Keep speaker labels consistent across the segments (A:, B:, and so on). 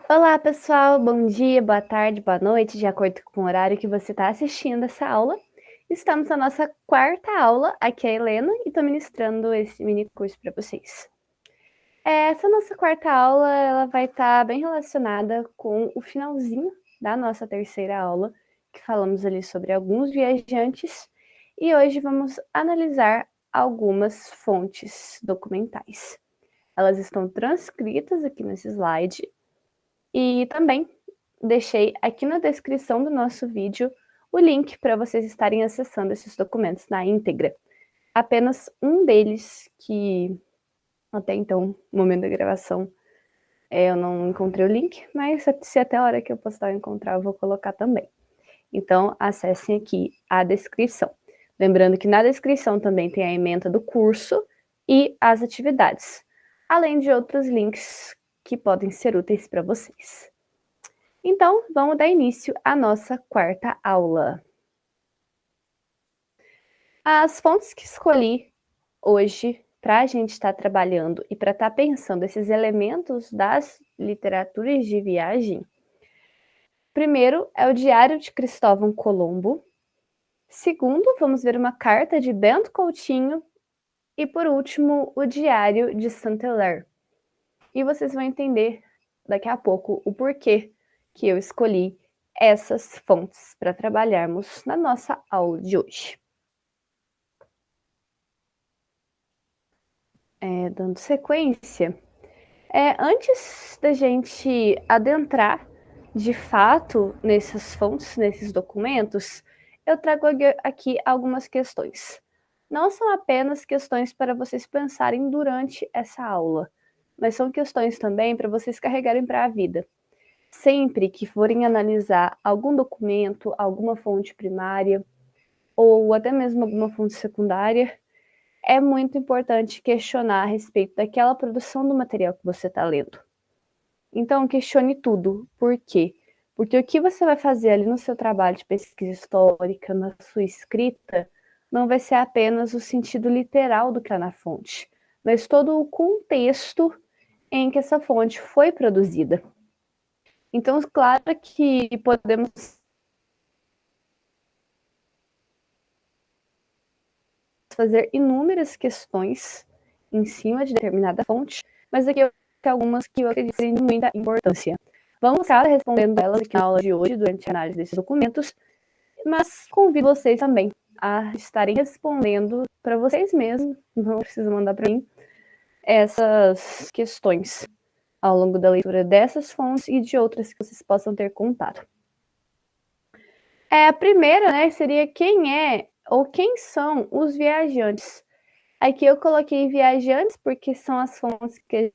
A: Olá, pessoal. Bom dia, boa tarde, boa noite, de acordo com o horário que você está assistindo essa aula. Estamos na nossa quarta aula. Aqui é a Helena e estou ministrando esse mini curso para vocês. Essa nossa quarta aula ela vai estar bem relacionada com o finalzinho da nossa terceira aula, que falamos ali sobre alguns viajantes, e hoje vamos analisar algumas fontes documentais. Elas estão transcritas aqui nesse slide e também deixei aqui na descrição do nosso vídeo o link para vocês estarem acessando esses documentos na íntegra. Apenas um deles que até então, no momento da gravação, eu não encontrei o link, mas se até a hora que eu postar eu encontrar, eu vou colocar também. Então, acessem aqui a descrição. Lembrando que na descrição também tem a ementa do curso e as atividades, além de outros links que podem ser úteis para vocês. Então, vamos dar início à nossa quarta aula. As fontes que escolhi hoje para a gente estar trabalhando e para estar pensando esses elementos das literaturas de viagem, primeiro é o Diário de Cristóvão Colombo. Segundo, vamos ver uma carta de Bento Coutinho. E por último, o Diário de Saint-Hilaire. E vocês vão entender daqui a pouco o porquê que eu escolhi essas fontes para trabalharmos na nossa aula de hoje. Dando sequência, antes da gente adentrar de fato nessas fontes, nesses documentos, eu trago aqui algumas questões. Não são apenas questões para vocês pensarem durante essa aula, mas são questões também para vocês carregarem para a vida. Sempre que forem analisar algum documento, alguma fonte primária, ou até mesmo alguma fonte secundária, é muito importante questionar a respeito daquela produção do material que você está lendo. Então, questione tudo. Por quê? Porque o que você vai fazer ali no seu trabalho de pesquisa histórica, na sua escrita, não vai ser apenas o sentido literal do que está na fonte, mas todo o contexto em que essa fonte foi produzida. Então, claro que podemos fazer inúmeras questões em cima de determinada fonte, mas aqui eu tenho algumas que eu acredito que têm muita importância. Vamos estar respondendo elas aqui na aula de hoje, durante a análise desses documentos, mas convido vocês também a estarem respondendo para vocês mesmos, não precisa mandar para mim, essas questões ao longo da leitura dessas fontes e de outras que vocês possam ter contato. A primeira, né, seria quem é ou quem são os viajantes. Aqui eu coloquei viajantes porque são as fontes que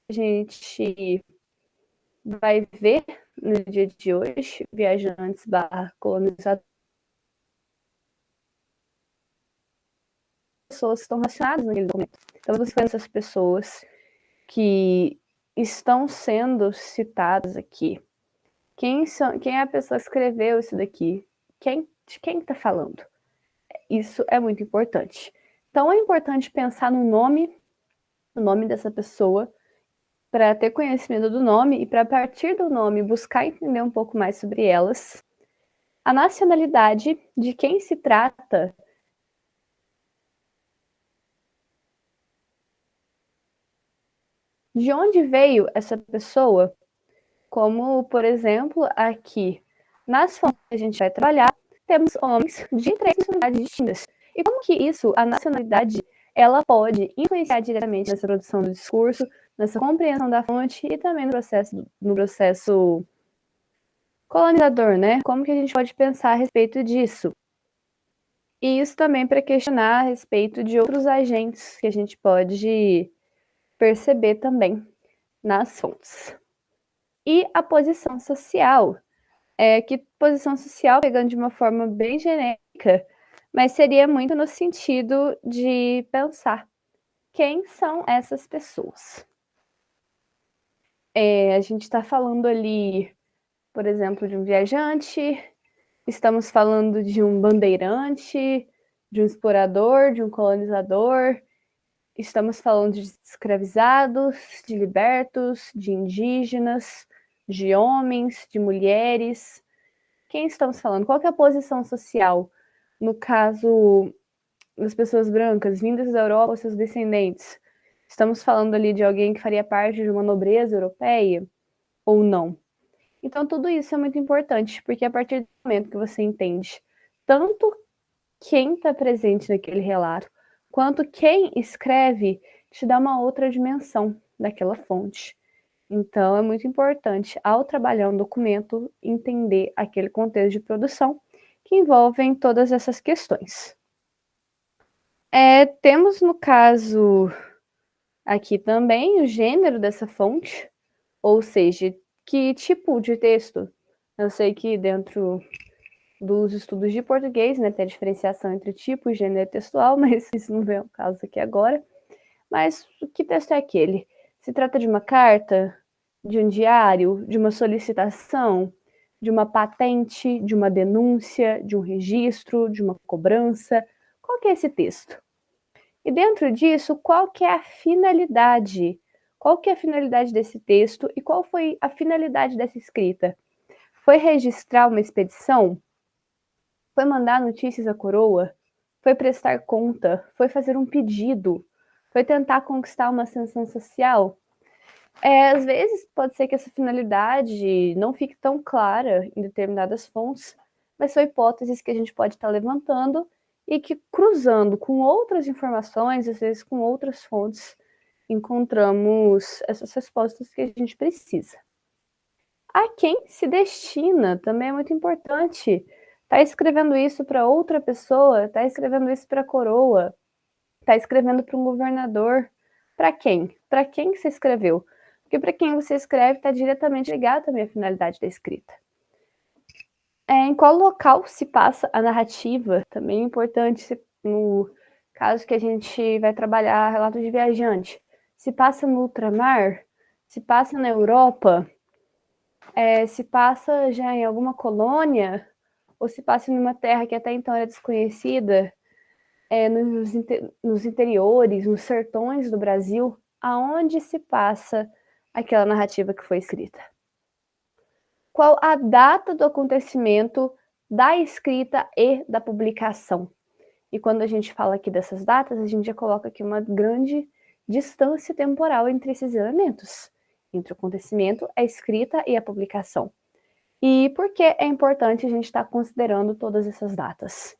A: a gente vai ver no dia de hoje, viajantes / colonizadores, pessoas que estão relacionadas naquele documento. Então, você conhece essas pessoas que estão sendo citadas aqui. Quem é a pessoa que escreveu isso daqui? De quem está falando? Isso é muito importante. Então, é importante pensar no nome dessa pessoa, para ter conhecimento do nome e para, a partir do nome, buscar entender um pouco mais sobre elas. A nacionalidade de quem se trata. De onde veio essa pessoa? Como, por exemplo, aqui nas fontes que a gente vai trabalhar, temos homens de 3 nacionalidades distintas. E como que isso, a nacionalidade, ela pode influenciar diretamente nessa produção do discurso, nessa compreensão da fonte e também no processo colonizador, né? Como que a gente pode pensar a respeito disso? E isso também para questionar a respeito de outros agentes que a gente pode perceber também nas fontes. E a posição social. Que posição social, pegando de uma forma bem genérica, mas seria muito no sentido de pensar quem são essas pessoas. A gente está falando ali, por exemplo, de um viajante, estamos falando de um bandeirante, de um explorador, de um colonizador. Estamos falando de escravizados, de libertos, de indígenas, de homens, de mulheres. Quem estamos falando? Qual que é a posição social? No caso das pessoas brancas vindas da Europa, seus descendentes. Estamos falando ali de alguém que faria parte de uma nobreza europeia ou não? Então, tudo isso é muito importante, porque a partir do momento que você entende tanto quem está presente naquele relato, quanto quem escreve, te dá uma outra dimensão daquela fonte. Então, é muito importante, ao trabalhar um documento, entender aquele contexto de produção que envolvem todas essas questões. Temos, no caso, aqui também o gênero dessa fonte, ou seja, que tipo de texto. Eu sei que dentro dos estudos de português, né, tem a diferenciação entre tipo e gênero textual, mas isso não vem ao caso aqui agora. Mas que texto é aquele? Se trata de uma carta, de um diário, de uma solicitação, de uma patente, de uma denúncia, de um registro, de uma cobrança? Qual que é esse texto? E dentro disso, qual que é a finalidade? Qual que é a finalidade desse texto e qual foi a finalidade dessa escrita? Foi registrar uma expedição? Foi mandar notícias à coroa? Foi prestar conta? Foi fazer um pedido? Foi tentar conquistar uma ascensão social? Às vezes pode ser que essa finalidade não fique tão clara em determinadas fontes, mas são hipóteses que a gente pode estar levantando e que, cruzando com outras informações, às vezes com outras fontes, encontramos essas respostas que a gente precisa. A quem se destina também é muito importante. Está escrevendo isso para outra pessoa, está escrevendo isso para a coroa, está escrevendo para um governador. Para quem? Para quem você escreveu? Porque para quem você escreve está diretamente ligado também à finalidade da escrita. Em qual local se passa a narrativa? Também é importante, no caso que a gente vai trabalhar relato de viajante. Se passa no ultramar? Se passa na Europa? Se passa já em alguma colônia? Ou se passa em uma terra que até então era desconhecida? Nos interiores, nos sertões do Brasil? Aonde se passa aquela narrativa que foi escrita? Qual a data do acontecimento da escrita e da publicação? E quando a gente fala aqui dessas datas, a gente já coloca aqui uma grande distância temporal entre esses elementos, entre o acontecimento, a escrita e a publicação. E por que é importante a gente estar considerando todas essas datas?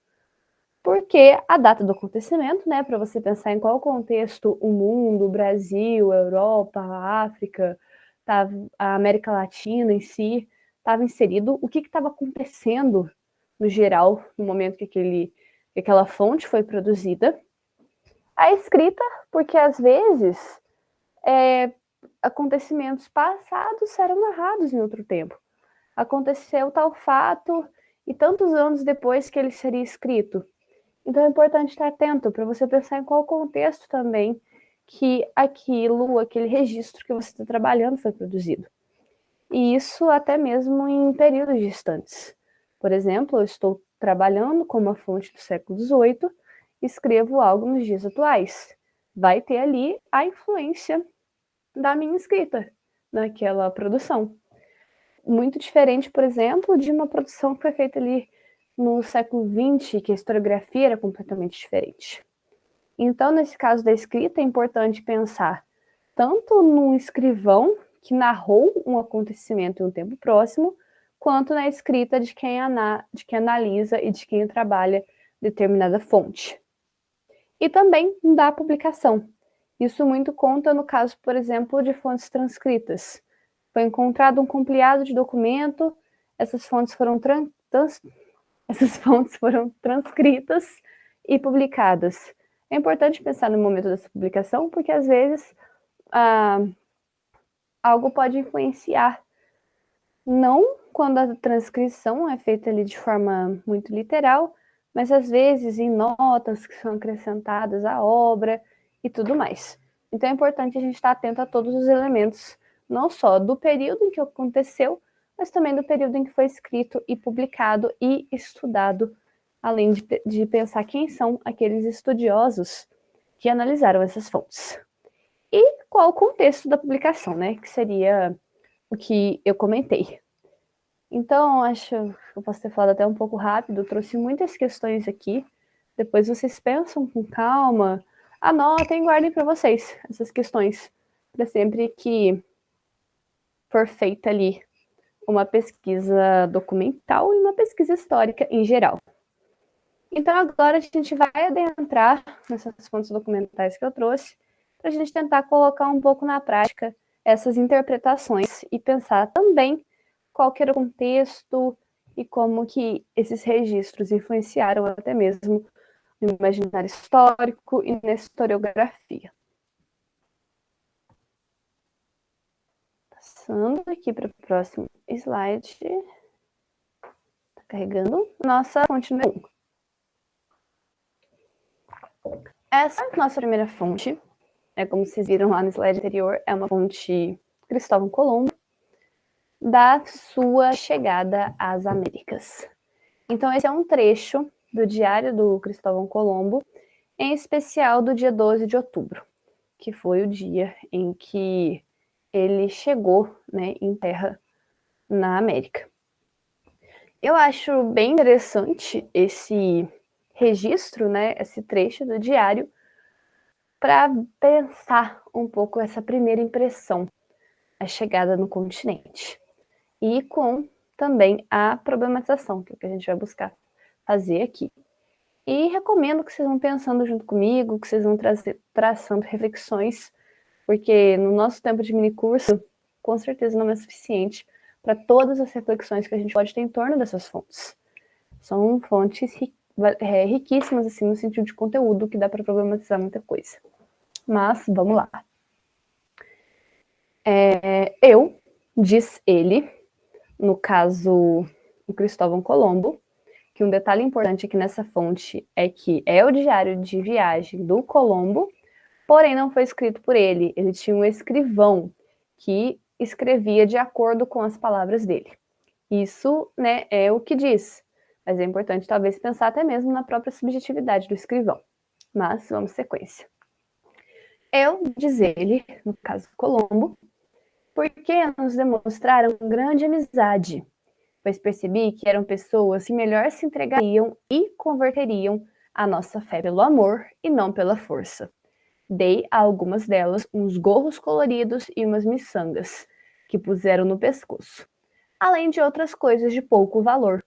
A: Porque a data do acontecimento, né, para você pensar em qual contexto o mundo, o Brasil, a Europa, a África, a América Latina em si, estava inserido, o que estava acontecendo no geral, no momento que aquela fonte foi produzida. A escrita, porque às vezes acontecimentos passados eram narrados em outro tempo. Aconteceu tal fato e tantos anos depois que ele seria escrito. Então é importante estar atento para você pensar em qual contexto também que aquele registro que você está trabalhando foi produzido. E isso até mesmo em períodos distantes. Por exemplo, eu estou trabalhando com uma fonte do século XVIII, escrevo algo nos dias atuais. Vai ter ali a influência da minha escrita naquela produção. Muito diferente, por exemplo, de uma produção que foi feita ali no século XX, que a historiografia era completamente diferente. Então, nesse caso da escrita, é importante pensar tanto num escrivão que narrou um acontecimento em um tempo próximo, quanto na escrita de quem analisa e de quem trabalha determinada fonte. E também da publicação. Isso muito conta no caso, por exemplo, de fontes transcritas. Foi encontrado um compilado de documento, essas fontes foram transcritas e publicadas. É importante pensar no momento dessa publicação, porque às vezes algo pode influenciar. Não quando a transcrição é feita ali de forma muito literal, mas às vezes em notas que são acrescentadas à obra e tudo mais. Então é importante a gente estar atento a todos os elementos, não só do período em que aconteceu, mas também do período em que foi escrito e publicado e estudado, além de pensar quem são aqueles estudiosos que analisaram essas fontes. E qual o contexto da publicação, né? Que seria o que eu comentei. Então, acho que eu posso ter falado até um pouco rápido, trouxe muitas questões aqui. Depois vocês pensam com calma, anotem e guardem para vocês essas questões, para sempre que for feita ali uma pesquisa documental e uma pesquisa histórica em geral. Então, agora a gente vai adentrar nessas fontes documentais que eu trouxe, para a gente tentar colocar um pouco na prática essas interpretações e pensar também qual que era o contexto e como que esses registros influenciaram até mesmo no imaginário histórico e na historiografia. Passando aqui para o próximo slide. Está carregando. Nossa fonte número 1. Essa é a nossa primeira fonte. Como vocês viram lá no slide anterior, é uma fonte Cristóvão Colombo, da sua chegada às Américas. Então, esse é um trecho do Diário do Cristóvão Colombo, em especial do dia 12 de outubro, que foi o dia em que ele chegou, né, em terra na América. Eu acho bem interessante esse registro, né, esse trecho do diário, para pensar um pouco essa primeira impressão, a chegada no continente. E com também a problematização, que é o que a gente vai buscar fazer aqui. E recomendo que vocês vão pensando junto comigo, que vocês vão traçando reflexões, porque no nosso tempo de minicurso, com certeza não é suficiente para todas as reflexões que a gente pode ter em torno dessas fontes. São fontes riquíssimas, assim, no sentido de conteúdo, que dá para problematizar muita coisa. Mas, vamos lá. Diz ele, no caso, o Cristóvão Colombo, que um detalhe importante aqui nessa fonte é que é o diário de viagem do Colombo, porém não foi escrito por ele. Ele tinha um escrivão que escrevia de acordo com as palavras dele. Isso, né, é o que diz. Mas é importante, talvez, pensar até mesmo na própria subjetividade do escrivão. Mas vamos sequência. Diz ele, no caso Colombo, porque nos demonstraram grande amizade, pois percebi que eram pessoas que melhor se entregariam e converteriam a nossa fé pelo amor e não pela força. Dei a algumas delas uns gorros coloridos e umas miçangas, que puseram no pescoço, além de outras coisas de pouco valor,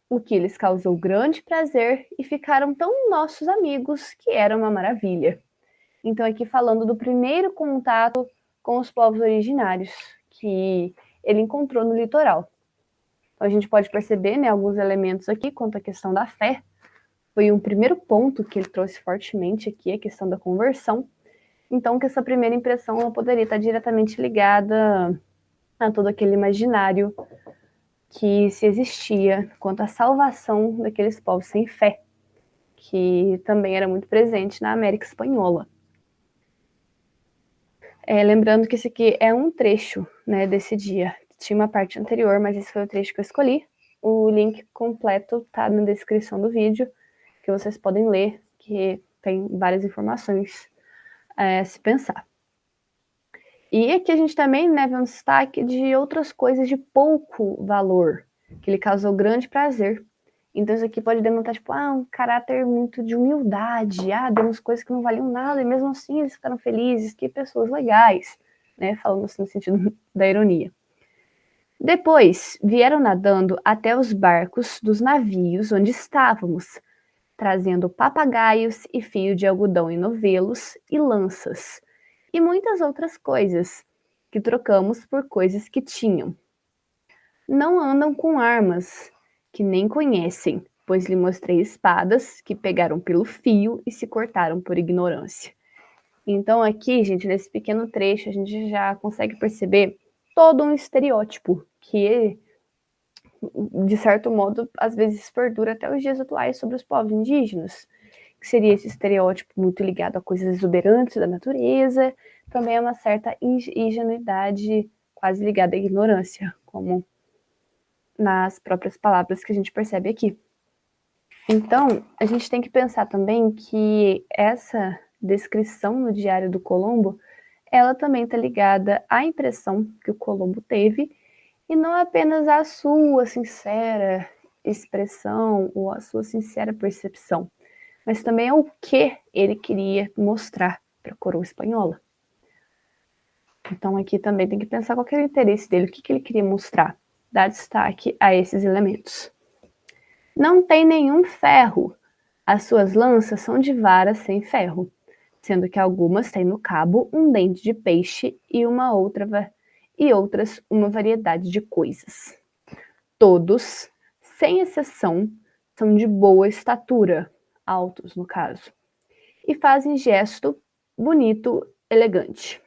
A: o que lhes causou grande prazer e ficaram tão nossos amigos que era uma maravilha. Então, aqui falando do primeiro contato com os povos originários que ele encontrou no litoral. Então, a gente pode perceber, né, alguns elementos aqui quanto à questão da fé. Foi um primeiro ponto que ele trouxe fortemente aqui, a questão da conversão. Então, que essa primeira impressão ela poderia estar diretamente ligada a todo aquele imaginário que se existia quanto à salvação daqueles povos sem fé, que também era muito presente na América Espanhola. Lembrando que esse aqui é um trecho, né, desse dia. Tinha uma parte anterior, mas esse foi o trecho que eu escolhi. O link completo está na descrição do vídeo, que vocês podem ler, que tem várias informações a se pensar. E aqui a gente também, né, vê um destaque de outras coisas de pouco valor, que lhe causou grande prazer. Então isso aqui pode denotar, tipo, um caráter muito de humildade, deu umas coisas que não valiam nada, e mesmo assim eles ficaram felizes, que pessoas legais, né, falando assim no sentido da ironia. Depois, vieram nadando até os barcos dos navios onde estávamos, trazendo papagaios e fio de algodão em novelos e lanças, e muitas outras coisas, que trocamos por coisas que tinham. Não andam com armas, que nem conhecem, pois lhe mostrei espadas que pegaram pelo fio e se cortaram por ignorância. Então aqui, gente, nesse pequeno trecho, a gente já consegue perceber todo um estereótipo que, de certo modo, às vezes perdura até os dias atuais sobre os povos indígenas, que seria esse estereótipo muito ligado a coisas exuberantes da natureza, também é uma certa ingenuidade quase ligada à ignorância, como nas próprias palavras que a gente percebe aqui. Então, a gente tem que pensar também que essa descrição no Diário do Colombo, ela também está ligada à impressão que o Colombo teve, e não apenas à sua sincera expressão ou à sua sincera percepção, mas também ao que ele queria mostrar para a coroa espanhola. Então aqui também tem que pensar qual que era o interesse dele, o que ele queria mostrar, dar destaque a esses elementos. Não tem nenhum ferro. As suas lanças são de vara sem ferro, sendo que algumas têm no cabo um dente de peixe e outras uma variedade de coisas. Todos, sem exceção, são de boa estatura, altos no caso, e fazem gesto bonito, elegante.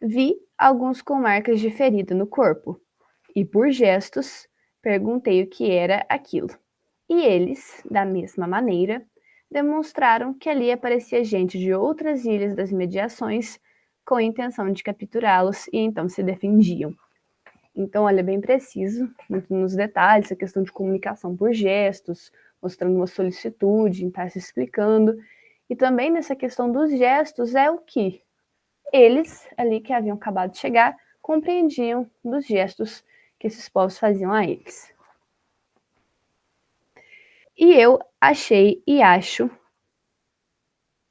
A: Vi alguns com marcas de ferida no corpo, e por gestos perguntei o que era aquilo. E eles, da mesma maneira, demonstraram que ali aparecia gente de outras ilhas das imediações com a intenção de capturá-los e então se defendiam. Então, olha, bem preciso, muito nos detalhes, a questão de comunicação por gestos, mostrando uma solicitude, em estar se explicando. E também nessa questão dos gestos é o que eles, ali que haviam acabado de chegar, compreendiam dos gestos que esses povos faziam a eles. E eu achei e acho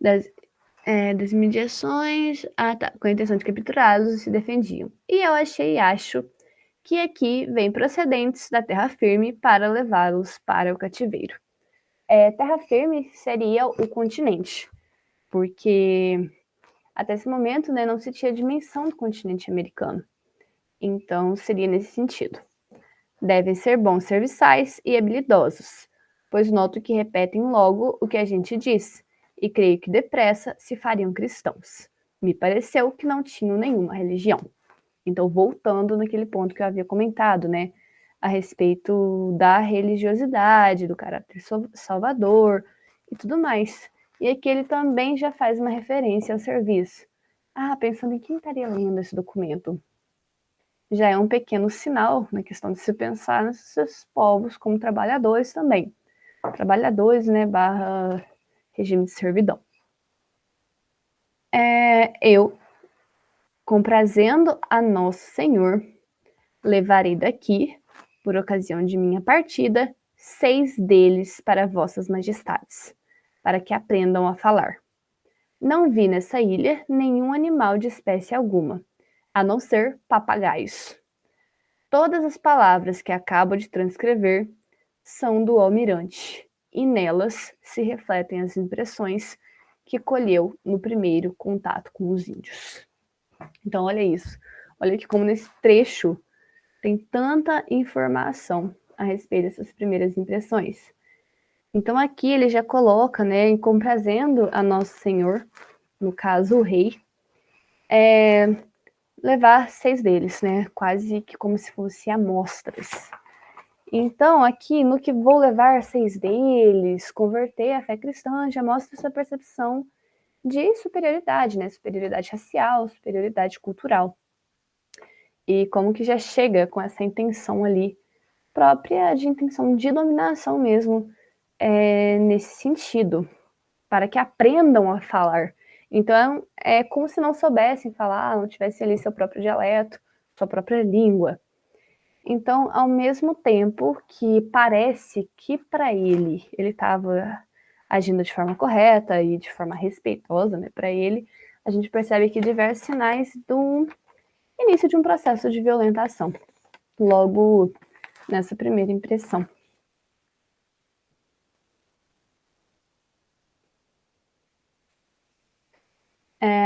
A: das mediações, com a intenção de capturá-los e se defendiam. E eu achei e acho que aqui vem procedentes da terra firme para levá-los para o cativeiro. Terra firme seria o continente, porque até esse momento, né, não se tinha dimensão do continente americano. Então, seria nesse sentido. Devem ser bons serviçais e habilidosos, pois noto que repetem logo o que a gente diz, e creio que depressa se fariam cristãos. Me pareceu que não tinham nenhuma religião. Então, voltando naquele ponto que eu havia comentado, né, a respeito da religiosidade, do caráter salvador e tudo mais. E aqui ele também já faz uma referência ao serviço. Pensando em quem estaria lendo esse documento. Já é um pequeno sinal na questão de se pensar nesses povos como trabalhadores também. Trabalhadores, né, barra regime de servidão. Eu, comprazendo a Nosso Senhor, levarei daqui, por ocasião de minha partida, 6 deles para vossas majestades, para que aprendam a falar. Não vi nessa ilha nenhum animal de espécie alguma, a não ser papagaios. Todas as palavras que acabo de transcrever são do almirante, e nelas se refletem as impressões que colheu no primeiro contato com os índios. Então, olha isso. Olha que como nesse trecho tem tanta informação a respeito dessas primeiras impressões. Então, aqui ele já coloca, né, comprazendo a Nosso Senhor, no caso o rei, levar 6 deles, né, quase que como se fossem amostras. Então, aqui, no que vou levar 6 deles, converter a fé cristã, já mostra essa percepção de superioridade, né, superioridade racial, superioridade cultural. E como que já chega com essa intenção ali, própria de intenção de dominação mesmo, nesse sentido, para que aprendam a falar. Então, é como se não soubessem falar, não tivessem ali seu próprio dialeto, sua própria língua. Então, ao mesmo tempo que parece que para ele estava agindo de forma correta e de forma respeitosa, né, para ele, a gente percebe aqui diversos sinais do início de um processo de violentação, logo nessa primeira impressão.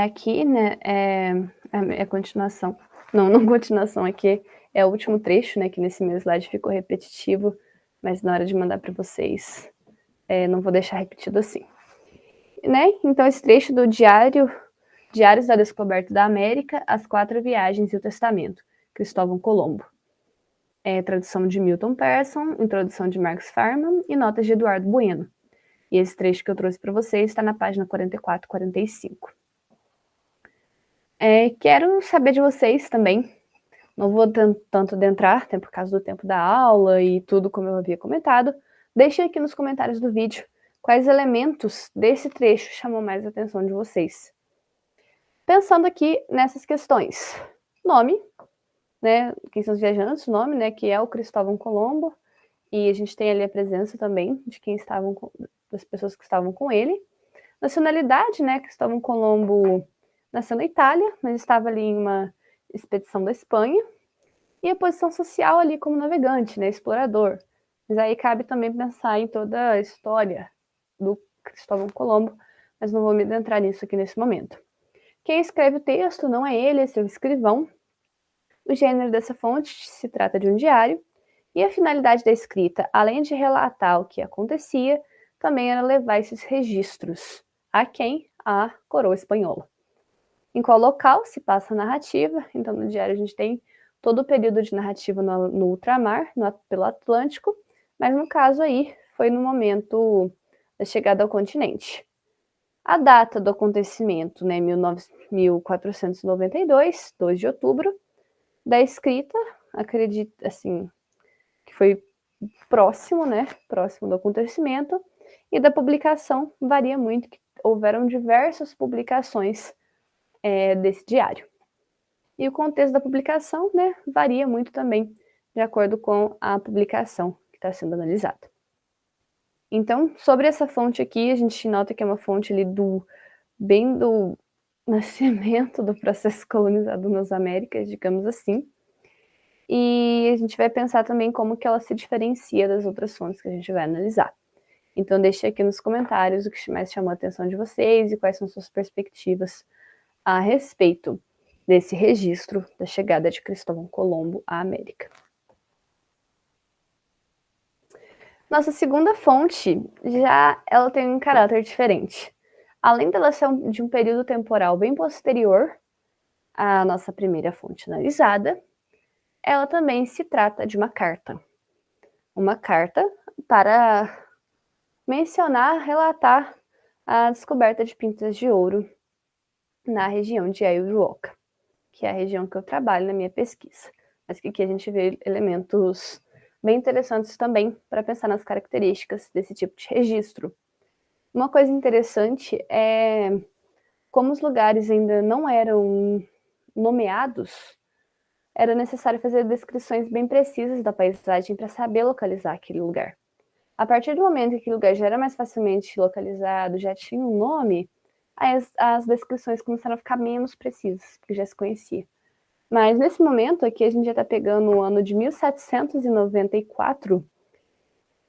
A: Aqui, né, é a continuação. Não continuação, aqui é o último trecho, né, que nesse meu slide ficou repetitivo, mas na hora de mandar para vocês, não vou deixar repetido assim. Né? Então, esse trecho do Diários da Descoberta da América, As 4 Viagens e o Testamento, Cristóvão Colombo. Tradução de Milton Persson, introdução de Marcos Farman e notas de Eduardo Bueno. E esse trecho que eu trouxe para vocês está na página 44 e 45. Quero saber de vocês também. Não vou tanto adentrar, até por causa do tempo da aula e tudo como eu havia comentado. Deixem aqui nos comentários do vídeo Quais elementos desse trecho chamam mais a atenção de vocês? Pensando aqui nessas questões. Nome, né? Quem são os viajantes, nome, né? Que é o Cristóvão Colombo. E a gente tem ali a presença também de das pessoas que estavam com ele. Nacionalidade, né? Cristóvão Colombo nasceu na Itália, mas estava ali em uma expedição da Espanha. E a posição social ali como navegante, né? Explorador. Mas aí cabe também pensar em toda a história do Cristóvão Colombo, mas não vou me adentrar nisso aqui nesse momento. Quem escreve o texto não é ele, é seu escrivão. O gênero dessa fonte se trata de um diário, e a finalidade da escrita, além de relatar o que acontecia, também era levar esses registros a quem? A coroa espanhola. Em qual local se passa a narrativa? Então, no diário a gente tem todo o período de narrativa no ultramar, pelo Atlântico, mas no caso aí foi no momento da chegada ao continente. A data do acontecimento, né, 1492, 2 de outubro, da escrita, acredito, assim, que foi próximo, né, próximo do acontecimento, e da publicação varia muito, que houveram diversas publicações desse diário. E o contexto da publicação, né, varia muito também, de acordo com a publicação que está sendo analisada. Então, sobre essa fonte aqui, a gente nota que é uma fonte ali bem do nascimento do processo colonizador nas Américas, digamos assim. E a gente vai pensar também como que ela se diferencia das outras fontes que a gente vai analisar. Então, deixe aqui nos comentários o que mais chamou a atenção de vocês e quais são suas perspectivas a respeito desse registro da chegada de Cristóvão Colombo à América. Nossa segunda fonte, ela tem um caráter diferente. Além dela ser de um período temporal bem posterior à nossa primeira fonte analisada, ela também se trata de uma carta. Uma carta para mencionar, relatar a descoberta de pintas de ouro na região de Ayuruoca, que é a região que eu trabalho na minha pesquisa. Mas que aqui a gente vê elementos bem interessantes também para pensar nas características desse tipo de registro. Uma coisa interessante é como os lugares ainda não eram nomeados, era necessário fazer descrições bem precisas da paisagem para saber localizar aquele lugar. A partir do momento que aquele lugar já era mais facilmente localizado, já tinha um nome, aí as descrições começaram a ficar menos precisas, porque já se conhecia. Mas nesse momento aqui, a gente já está pegando o ano de 1794,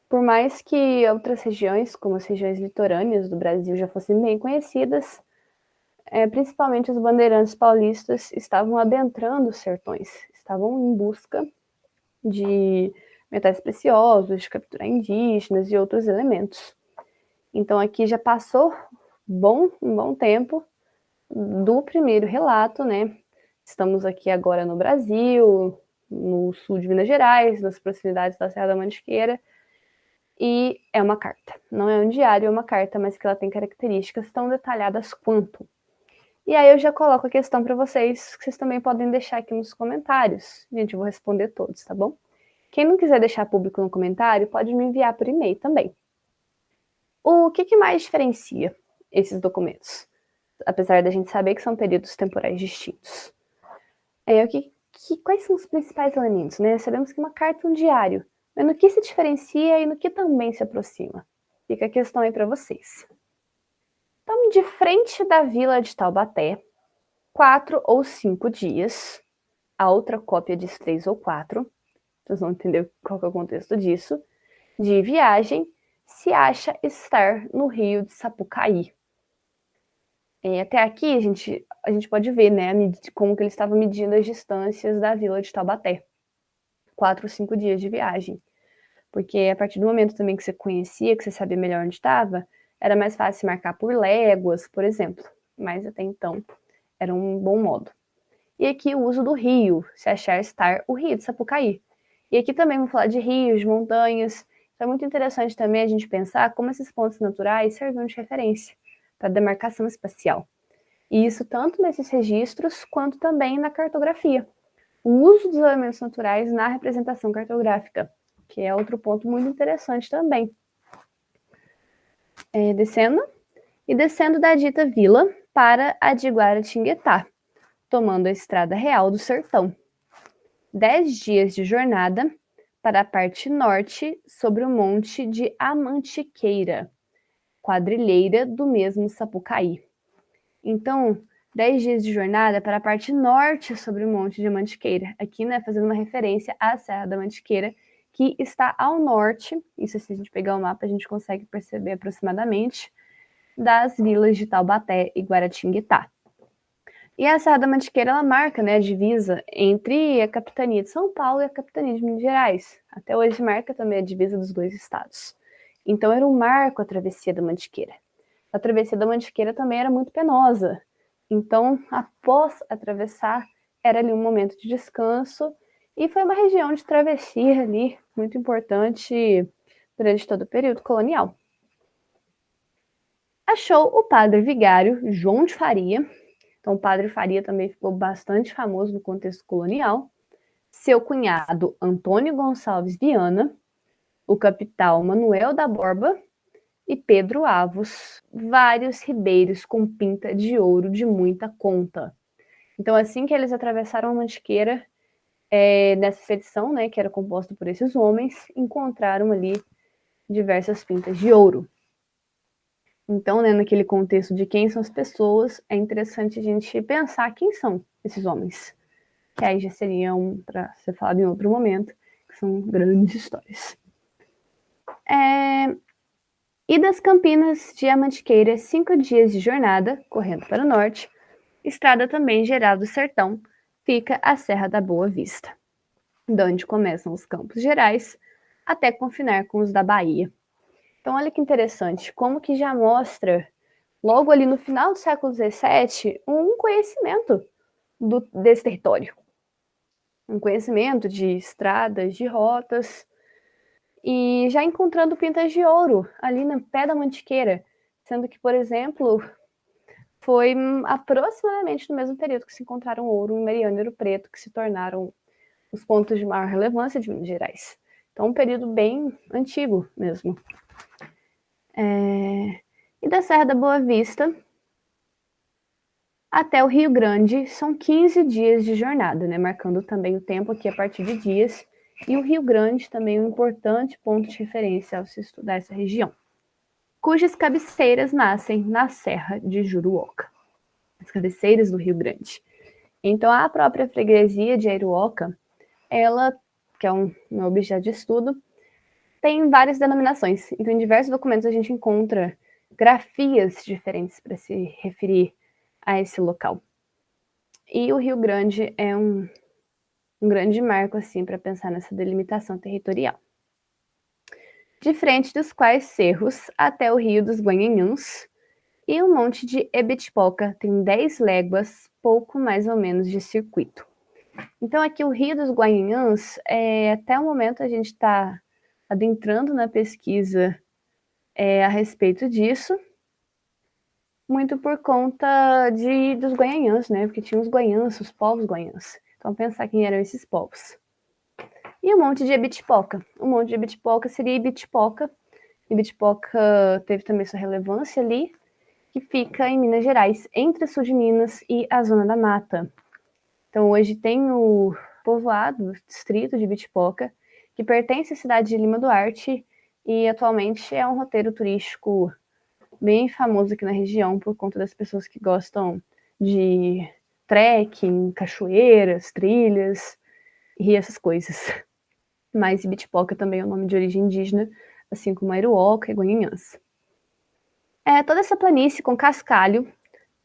A: por mais que outras regiões, como as regiões litorâneas do Brasil, já fossem bem conhecidas, principalmente os bandeirantes paulistas estavam adentrando os sertões, estavam em busca de metais preciosos, de capturar indígenas e outros elementos. Então aqui já passou um bom tempo do primeiro relato, né? Estamos aqui agora no Brasil, no sul de Minas Gerais, nas proximidades da Serra da Mantiqueira, e é uma carta. Não é um diário, é uma carta, mas que ela tem características tão detalhadas quanto. E aí eu já coloco a questão para vocês, que vocês também podem deixar aqui nos comentários. Gente, eu vou responder todos, tá bom? Quem não quiser deixar público no comentário, pode me enviar por e-mail também. O que mais diferencia esses documentos? Apesar da gente saber que são períodos temporais distintos. Quais são os principais elementos, né? Sabemos que uma carta é um diário, mas no que se diferencia e no que também se aproxima? Fica a questão aí para vocês. Então, de frente da vila de Taubaté, 4 ou 5 dias. A outra cópia diz 3 ou 4. Vocês vão entender qual é o contexto disso. De viagem, se acha estar no rio de Sapucaí. Até aqui a gente pode ver, né, como que ele estava medindo as distâncias da vila de Taubaté. 4 ou 5 dias de viagem. Porque a partir do momento também que você conhecia, que você sabia melhor onde estava, era mais fácil marcar por léguas, por exemplo. Mas até então era um bom modo. E aqui o uso do rio, se achar estar o rio de Sapucaí. E aqui também vamos falar de rios, de montanhas. Então é muito interessante também a gente pensar como esses pontos naturais servem de referência para demarcação espacial. E isso tanto nesses registros quanto também na cartografia. O uso dos elementos naturais na representação cartográfica, que é outro ponto muito interessante também. descendo, e descendo da dita vila para a de Guaratinguetá, tomando a estrada real do sertão. 10 dias de jornada para a parte norte, sobre o monte de Amantiqueira, quadrilheira do mesmo Sapucaí. Então, 10 dias de jornada para a parte norte sobre o monte de Mantiqueira. Aqui, né, fazendo uma referência à Serra da Mantiqueira, que está ao norte, isso se a gente pegar o mapa a gente consegue perceber aproximadamente, das vilas de Taubaté e Guaratinguetá. E a Serra da Mantiqueira, ela marca, né, a divisa entre a capitania de São Paulo e a capitania de Minas Gerais. Até hoje marca também a divisa dos dois estados. Então era um marco a travessia da Mantiqueira. A travessia da Mantiqueira também era muito penosa. Então, após atravessar, era ali um momento de descanso e foi uma região de travessia ali muito importante durante todo o período colonial. Achou o padre vigário João de Faria. Então, o padre Faria também ficou bastante famoso no contexto colonial. Seu cunhado Antônio Gonçalves Viana, o capitão Manuel da Borba e Pedro Avos, vários ribeiros com pinta de ouro de muita conta. Então, assim que eles atravessaram a Mantiqueira, nessa expedição, né, que era composta por esses homens, encontraram ali diversas pintas de ouro. Então, né, naquele contexto de quem são as pessoas, é interessante a gente pensar quem são esses homens, que aí já seriam para ser falado em outro momento, que são grandes histórias. E das Campinas de Amantiqueira, 5 dias de jornada, correndo para o norte, estrada também geral do sertão, fica a Serra da Boa Vista, de onde começam os Campos Gerais, até confinar com os da Bahia. Então, olha que interessante, como que já mostra, logo ali no final do século XVII, um conhecimento desse território. Um conhecimento de estradas, de rotas, e já encontrando pintas de ouro ali no pé da Mantiqueira, sendo que, por exemplo, foi aproximadamente no mesmo período que se encontraram ouro em Mariana e Ouro Preto, que se tornaram os pontos de maior relevância de Minas Gerais. Então, um período bem antigo mesmo. E da Serra da Boa Vista até o Rio Grande são 15 dias de jornada, né? Marcando também o tempo aqui a partir de dias. E o Rio Grande também é um importante ponto de referência ao se estudar essa região, cujas cabeceiras nascem na Serra de Juruoca, as cabeceiras do Rio Grande. Então, a própria freguesia de Airuoca, ela, que é um objeto de estudo, tem várias denominações. Então, em diversos documentos a gente encontra grafias diferentes para se referir a esse local. E o Rio Grande é um grande marco assim para pensar nessa delimitação territorial. De frente dos quais cerros até o Rio dos Guanhãs e o Monte de Ebitipoca tem 10 léguas, pouco mais ou menos de circuito. Então aqui o Rio dos Guanhãs, até o momento a gente está adentrando na pesquisa a respeito disso, muito por conta dos Guanhãs, né? Porque tinha os Guanhãs, os povos Guanhãs. Então pensar quem eram esses povos. E o Monte de Ebitipoca. O Monte de Ebitipoca seria Ibitipoca. Ibitipoca teve também sua relevância ali, que fica em Minas Gerais, entre o sul de Minas e a Zona da Mata. Então hoje tem o povoado, o distrito de Ibitipoca, que pertence à cidade de Lima Duarte e atualmente é um roteiro turístico bem famoso aqui na região por conta das pessoas que gostam de trekking, cachoeiras, trilhas e essas coisas. Mas Ibitipoca também é um nome de origem indígena, assim como Airuoca e Guanhãs. Toda essa planície com cascalho,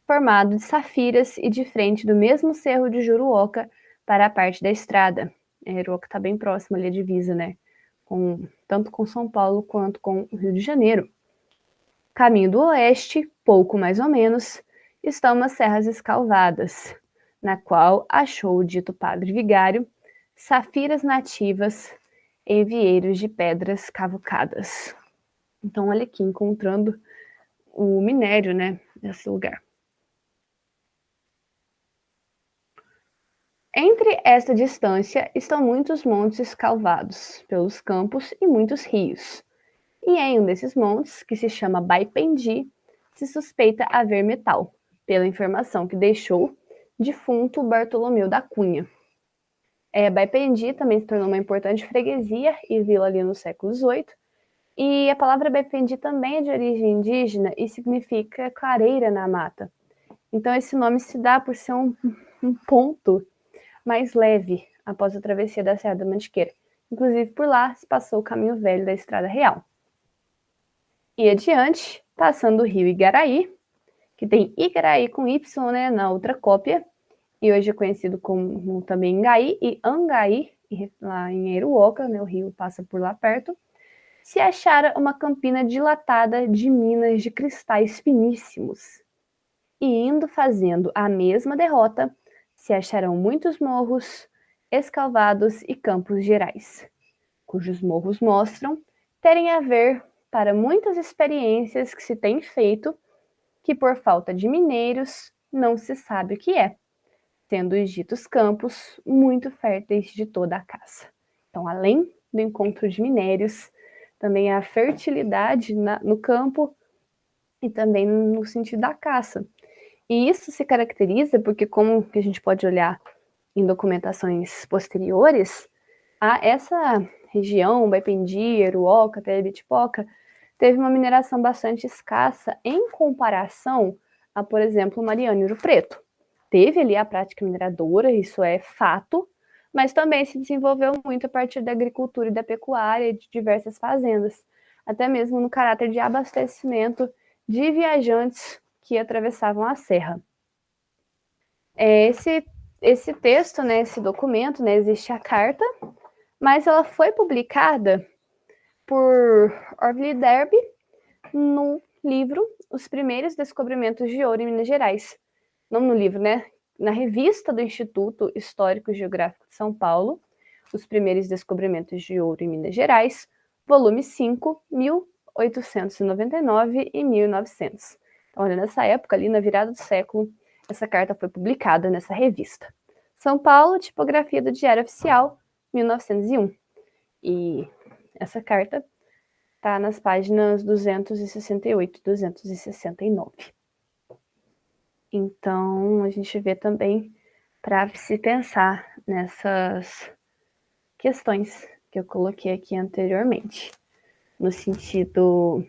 A: formado de safiras e de frente do mesmo cerro de Juruoca para a parte da estrada. Airuoca está bem próximo ali à divisa, né? Tanto com São Paulo quanto com o Rio de Janeiro. Caminho do oeste, pouco mais ou menos, estão umas serras escalvadas, na qual achou o dito padre vigário safiras nativas e vieiros de pedras cavucadas. Então, olha aqui, encontrando o minério, né, nesse lugar. Entre esta distância estão muitos montes escalvados pelos campos e muitos rios. E em um desses montes, que se chama Baipendi, se suspeita haver metal, pela informação que deixou defunto Bartolomeu da Cunha. Baipendi também se tornou uma importante freguesia e vila ali no século XVIII, e a palavra Baipendi também é de origem indígena e significa clareira na mata. Então esse nome se dá por ser um ponto mais leve após a travessia da Serra da Mantiqueira. Inclusive por lá se passou o caminho velho da Estrada Real. E adiante, passando o rio Igaraí, que tem Igaraí com Y, né, na outra cópia, e hoje é conhecido como também Ingaí e Angaí, lá em Eruoca, né, o rio passa por lá perto, se achara uma campina dilatada de minas de cristais finíssimos. E indo fazendo a mesma derrota, se acharão muitos morros, escalvados e campos gerais, cujos morros mostram terem a ver para muitas experiências que se têm feito, que por falta de mineiros não se sabe o que é, tendo os ditos campos muito férteis de toda a caça. Então, além do encontro de minérios, também a fertilidade no campo e também no sentido da caça. E isso se caracteriza porque, como que a gente pode olhar em documentações posteriores, essa região, Baipendi, Eruoca, até Ibitipoca, teve uma mineração bastante escassa em comparação a, por exemplo, Mariana e Ouro Preto. Teve ali a prática mineradora, isso é fato, mas também se desenvolveu muito a partir da agricultura e da pecuária de diversas fazendas, até mesmo no caráter de abastecimento de viajantes que atravessavam a serra. Esse texto, né, esse documento, né, existe a carta, mas ela foi publicada por Orville Derby no livro Os Primeiros Descobrimentos de Ouro em Minas Gerais. Não no livro, né? Na revista do Instituto Histórico e Geográfico de São Paulo, Os Primeiros Descobrimentos de Ouro em Minas Gerais, volume 5, 1899 e 1900. Então, olha, nessa época, ali na virada do século, essa carta foi publicada nessa revista. São Paulo, tipografia do Diário Oficial, 1901. E essa carta está nas páginas 268 e 269. Então, a gente vê também para se pensar nessas questões que eu coloquei aqui anteriormente, no sentido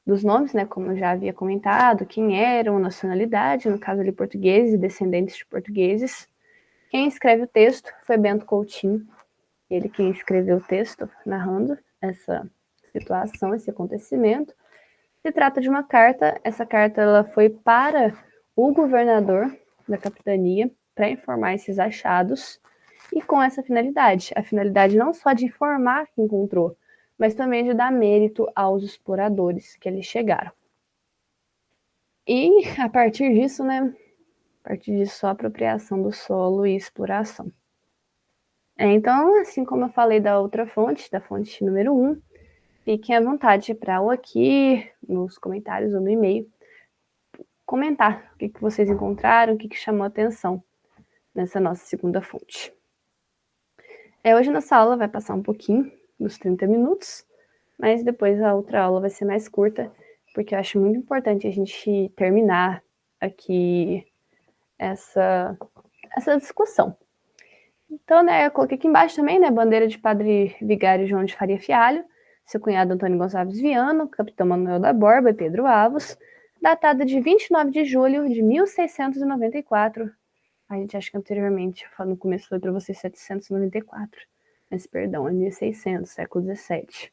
A: dos nomes, né, como eu já havia comentado, quem eram, nacionalidade, no caso ali portugueses e descendentes de portugueses. Quem escreve o texto foi Bento Coutinho, ele quem escreveu o texto narrando essa situação, esse acontecimento. Se trata de uma carta, essa carta ela foi para o governador da capitania para informar esses achados e com essa finalidade, a finalidade não só de informar que encontrou, mas também de dar mérito aos exploradores que ali chegaram. E a partir disso, né, a partir disso só apropriação do solo e exploração. Então, assim como eu falei da outra fonte, da fonte número 1, fiquem à vontade para ou aqui, nos comentários ou no e-mail, comentar o que vocês encontraram, o que chamou a atenção nessa nossa segunda fonte. Hoje nossa aula vai passar um pouquinho, dos 30 minutos, mas depois a outra aula vai ser mais curta, porque eu acho muito importante a gente terminar aqui essa discussão. Então, né, eu coloquei aqui embaixo também, né, bandeira de Padre Vigário João de Faria Fialho, seu cunhado Antônio Gonçalves Viano, capitão Manuel da Borba e Pedro Avos, datada de 29 de julho de 1694. A gente acha que anteriormente, no começo foi para vocês 794, mas perdão, é 1600, século XVII.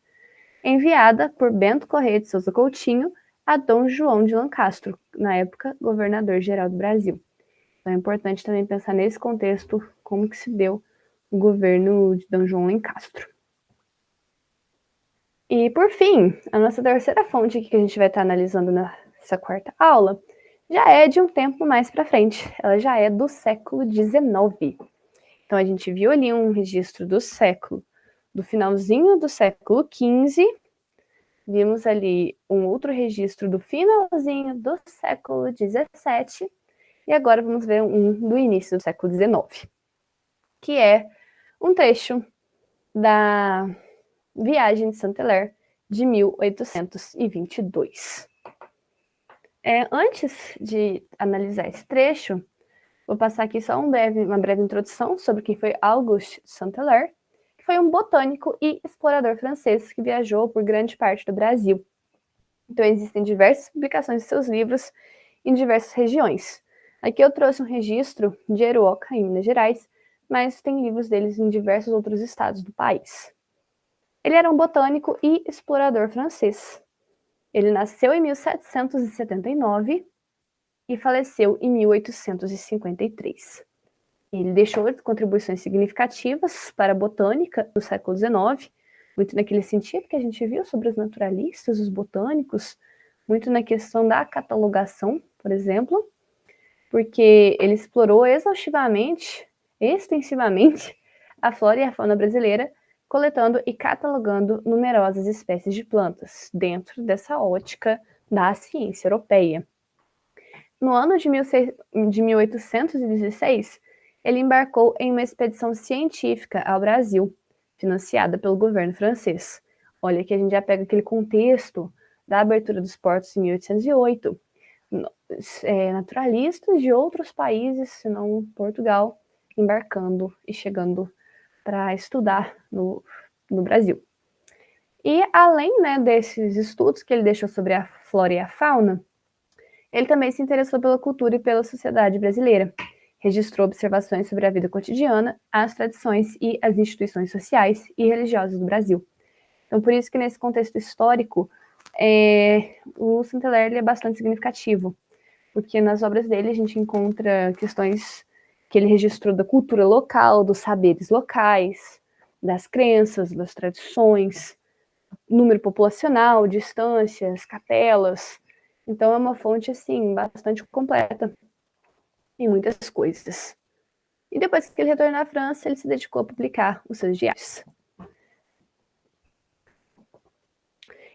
A: Enviada por Bento Correia de Souza Coutinho a Dom João de Lencastre, na época governador-geral do Brasil. Então é importante também pensar nesse contexto, como que se deu o governo de Dom João Lencastre. E por fim, a nossa terceira fonte que a gente vai estar analisando nessa quarta aula já é de um tempo mais para frente, ela já é do século XIX. Então a gente viu ali um registro do finalzinho do século XV, vimos ali um outro registro do finalzinho do século XVII, e agora vamos ver um do início do século XIX, que é um trecho da viagem de Saint-Hilaire, de 1822. Antes de analisar esse trecho, vou passar aqui só uma breve introdução sobre quem foi Auguste Saint-Hilaire, que foi um botânico e explorador francês que viajou por grande parte do Brasil. Então, existem diversas publicações de seus livros em diversas regiões. Aqui eu trouxe um registro de Arouca, em Minas Gerais, mas tem livros deles em diversos outros estados do país. Ele era um botânico e explorador francês. Ele nasceu em 1779 e faleceu em 1853. Ele deixou contribuições significativas para a botânica no século XIX, muito naquele sentido que a gente viu sobre os naturalistas, os botânicos, muito na questão da catalogação, por exemplo, porque ele explorou extensivamente, a flora e a fauna brasileira, coletando e catalogando numerosas espécies de plantas, dentro dessa ótica da ciência europeia. No ano de 1816, ele embarcou em uma expedição científica ao Brasil, financiada pelo governo francês. Olha que a gente já pega aquele contexto da abertura dos portos em 1808. Naturalistas de outros países, senão Portugal, embarcando e chegando para estudar no Brasil. E além, desses estudos que ele deixou sobre a flora e a fauna, ele também se interessou pela cultura e pela sociedade brasileira. Registrou observações sobre a vida cotidiana, as tradições e as instituições sociais e religiosas do Brasil. Então, por isso que nesse contexto histórico, o Saint-Hilaire é bastante significativo, porque nas obras dele a gente encontra questões que ele registrou da cultura local, dos saberes locais, das crenças, das tradições, número populacional, distâncias, capelas. Então é uma fonte, assim, bastante completa em muitas coisas. E depois que ele retornou à França, ele se dedicou a publicar os seus diários.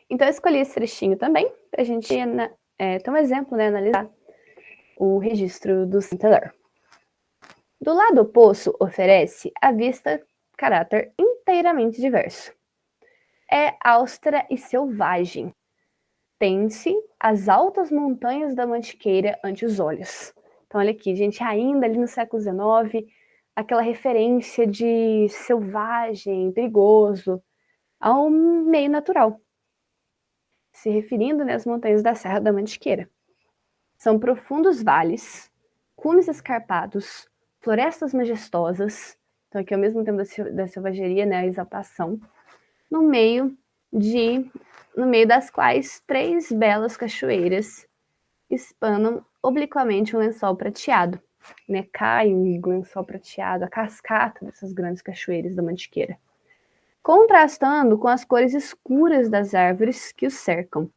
A: Então eu escolhi esse trechinho também, para a gente ter um exemplo, analisar o registro do Saint-Hilaire. Do lado oposto, oferece a vista caráter inteiramente diverso. É austera e selvagem. Tem-se as altas montanhas da Mantiqueira ante os olhos. Então, olha aqui, gente, ainda ali no século XIX, aquela referência de selvagem, perigoso, ao meio natural, se referindo às montanhas da Serra da Mantiqueira. São profundos vales, cumes escarpados, florestas majestosas, então aqui ao mesmo tempo da selvageria, a exaltação, no meio das quais 3 belas cachoeiras espanam obliquamente um lençol prateado. Cai um lençol prateado, a cascata dessas grandes cachoeiras da Mantiqueira, contrastando com as cores escuras das árvores que os cercam.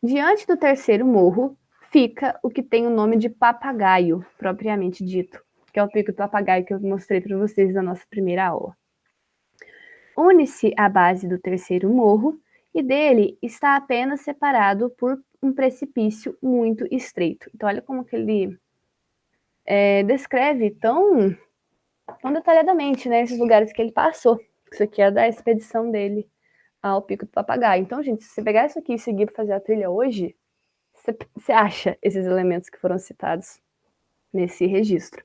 A: Diante do terceiro morro, fica o que tem o nome de Papagaio, propriamente dito, que é o pico do papagaio que eu mostrei para vocês na nossa primeira aula. Une-se à base do terceiro morro e dele está apenas separado por um precipício muito estreito. Então, olha como que ele descreve tão detalhadamente, esses lugares que ele passou. Isso aqui é da expedição dele ao Pico do Papagaio. Então, gente, se você pegar isso aqui e seguir para fazer a trilha hoje, você acha esses elementos que foram citados nesse registro.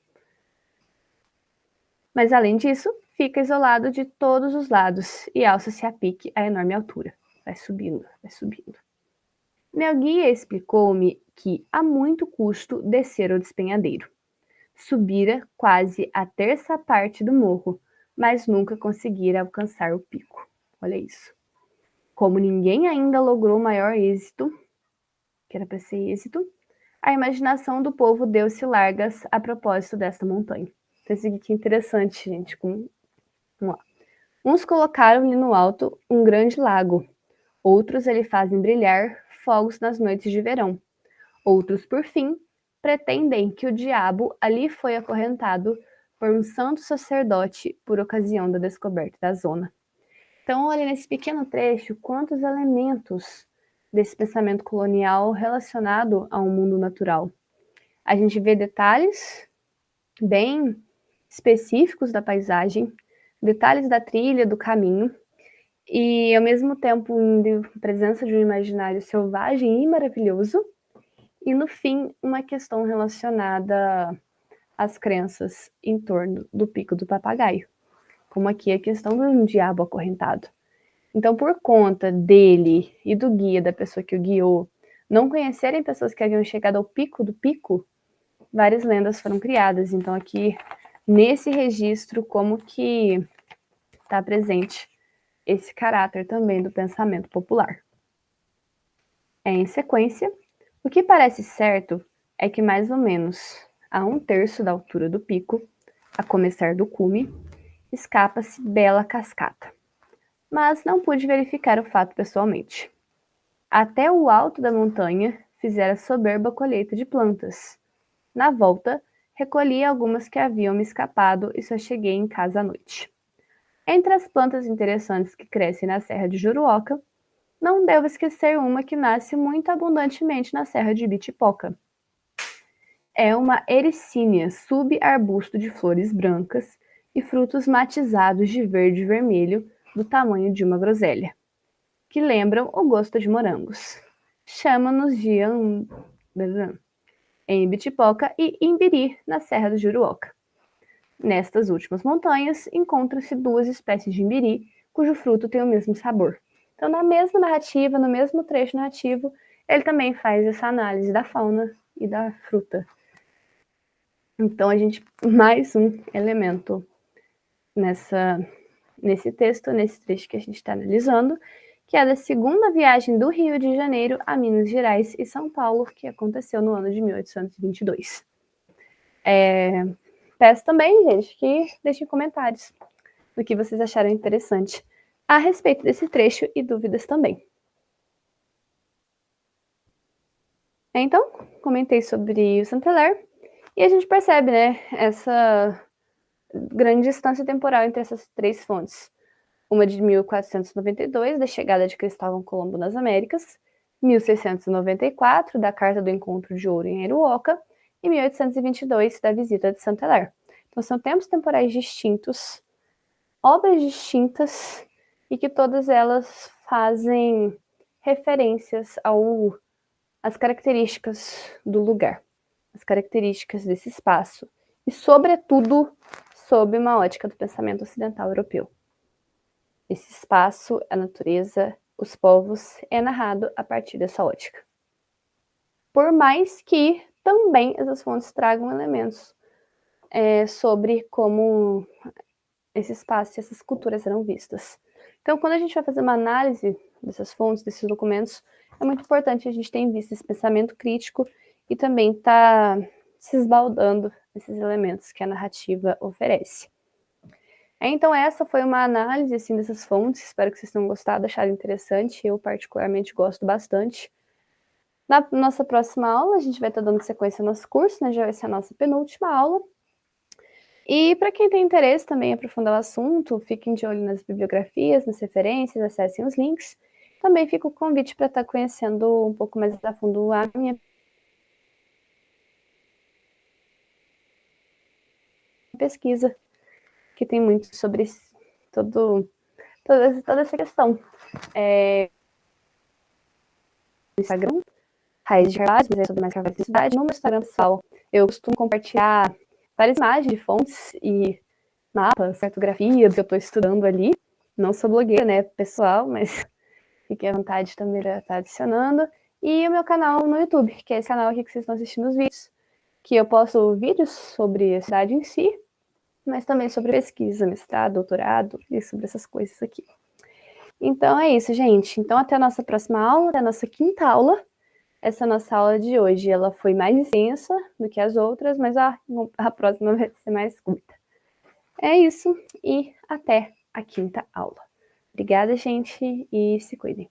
A: Mas, além disso, fica isolado de todos os lados e alça-se a pique a enorme altura. Vai subindo, vai subindo. Meu guia explicou-me que, a muito custo, descera o despenhadeiro. Subira quase a terça parte do morro, mas nunca conseguira alcançar o pico. Olha isso. Como ninguém ainda logrou maior êxito, que era para ser êxito, a imaginação do povo deu-se largas a propósito desta montanha. Então, isso aqui é interessante, gente. Vamos lá. Uns colocaram-lhe no alto um grande lago, outros lhe fazem brilhar fogos nas noites de verão. Outros, por fim, pretendem que o diabo ali foi acorrentado por um santo sacerdote por ocasião da descoberta da zona. Então, olha nesse pequeno trecho quantos elementos desse pensamento colonial relacionado ao mundo natural. A gente vê detalhes bem específicos da paisagem, detalhes da trilha, do caminho, e ao mesmo tempo em presença de um imaginário selvagem e maravilhoso, e no fim uma questão relacionada às crenças em torno do pico do papagaio, como aqui a questão do diabo acorrentado. Então, por conta dele e do guia, da pessoa que o guiou, não conhecerem pessoas que haviam chegado ao pico do pico, várias lendas foram criadas. Então, aqui, nesse registro, como que está presente esse caráter também do pensamento popular. Em sequência, o que parece certo é que mais ou menos a 1/3 da altura do pico, a começar do cume, escapa-se bela cascata. Mas não pude verificar o fato pessoalmente. Até o alto da montanha fizera soberba colheita de plantas. Na volta, recolhi algumas que haviam me escapado e só cheguei em casa à noite. Entre as plantas interessantes que crescem na Serra de Juruoca, não devo esquecer uma que nasce muito abundantemente na Serra de Bitipoca. É uma ericínia, subarbusto de flores brancas e frutos matizados de verde e vermelho, do tamanho de uma groselha, que lembram o gosto de morangos. Chama-nos de em Bitipoca e Imbiri, na Serra do Juruoca. Nestas últimas montanhas, encontram-se 2 espécies de imbiri, cujo fruto tem o mesmo sabor. Então, na mesma narrativa, no mesmo trecho narrativo, ele também faz essa análise da fauna e da fruta. Então, a gente, mais um elemento nesse texto, nesse trecho que a gente está analisando, que é da segunda viagem do Rio de Janeiro a Minas Gerais e São Paulo, que aconteceu no ano de 1822. Peço também, gente, que deixem comentários do que vocês acharam interessante a respeito desse trecho e dúvidas também. Então, comentei sobre o Saint-Hilaire e a gente percebe, né, essa grande distância temporal entre essas 3 fontes. Uma de 1492, da chegada de Cristóvão Colombo nas Américas, 1694, da Carta do Encontro de Ouro em Aruoca, e 1822, da visita de Saint-Hilaire. Então, são tempos temporais distintos, obras distintas, e que todas elas fazem referências às características do lugar, as características desse espaço, e, sobretudo, sob uma ótica do pensamento ocidental europeu. Esse espaço, a natureza, os povos, é narrado a partir dessa ótica. Por mais que também essas fontes tragam elementos sobre como esse espaço e essas culturas eram vistas. Então, quando a gente vai fazer uma análise dessas fontes, desses documentos, é muito importante a gente ter em vista esse pensamento crítico e também estar se esbaldando esses elementos que a narrativa oferece. Então, essa foi uma análise assim, dessas fontes. Espero que vocês tenham gostado, achado interessante. Eu, particularmente, gosto bastante. Na nossa próxima aula, a gente vai estar dando sequência ao nosso curso, né? Já vai ser a nossa penúltima aula. E para quem tem interesse também em aprofundar o assunto, fiquem de olho nas bibliografias, nas referências, acessem os links. Também fica o convite para estar conhecendo um pouco mais a fundo a minha pesquisa, que tem muito sobre toda essa questão. Instagram, Raiz de Carvalho, mas é sobre mais Carvalho de cidade. No meu Instagram pessoal, eu costumo compartilhar várias imagens de fontes e mapas, cartografia do que eu estou estudando ali. Não sou blogueira, né, pessoal, mas fiquem à vontade também para estar adicionando. E o meu canal no YouTube, que é esse canal aqui que vocês estão assistindo os vídeos, que eu posto vídeos sobre a cidade em si, mas também sobre pesquisa, mestrado, doutorado e sobre essas coisas aqui. Então é isso, gente. Então até a nossa próxima aula, até a nossa 5ª aula. Essa nossa aula de hoje, ela foi mais extensa do que as outras, mas a próxima vai ser mais curta. É isso, e até a 5ª aula. Obrigada, gente, e se cuidem.